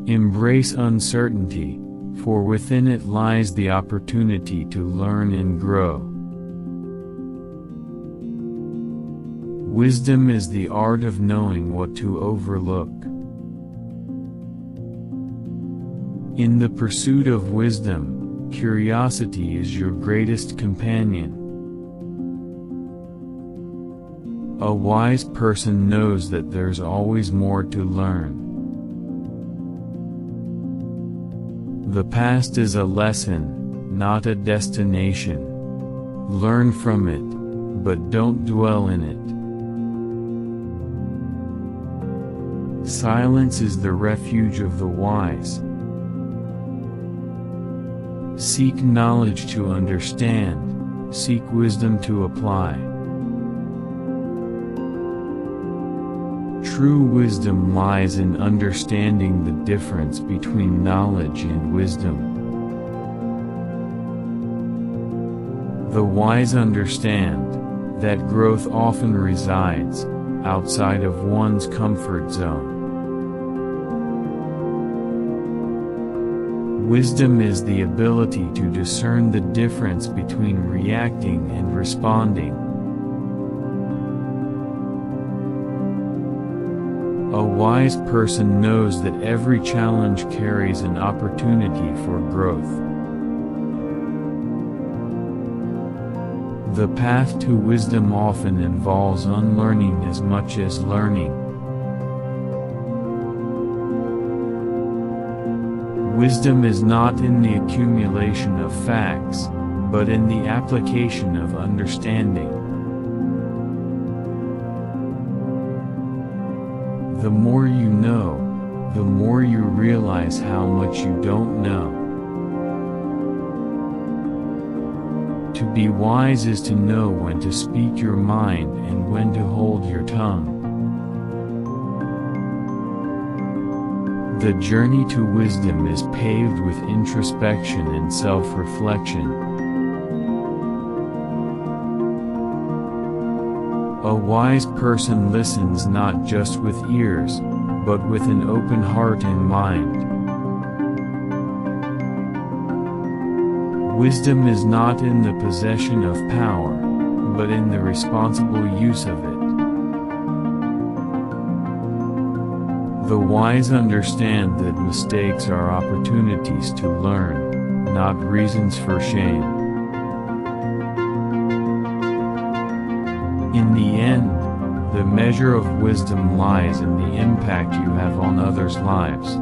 Embrace uncertainty, for within it lies the opportunity to learn and grow. Wisdom is the art of knowing what to overlook. In the pursuit of wisdom, curiosity is your greatest companion. A wise person knows that there's always more to learn. The past is a lesson, not a destination. Learn from it, but don't dwell in it. Silence is the refuge of the wise. Seek knowledge to understand, seek wisdom to apply. True wisdom lies in understanding the difference between knowledge and wisdom. The wise understand that growth often resides outside of one's comfort zone. Wisdom is the ability to discern the difference between reacting and responding. A wise person knows that every challenge carries an opportunity for growth. The path to wisdom often involves unlearning as much as learning. Wisdom is not in the accumulation of facts, but in the application of understanding. The more you know, the more you realize how much you don't know. To be wise is to know when to speak your mind and when to hold your tongue. The journey to wisdom is paved with introspection and self-reflection. A wise person listens not just with ears, but with an open heart and mind. Wisdom is not in the possession of power, but in the responsible use of it. The wise understand that mistakes are opportunities to learn, not reasons for shame. In the end, the measure of wisdom lies in the impact you have on others' lives.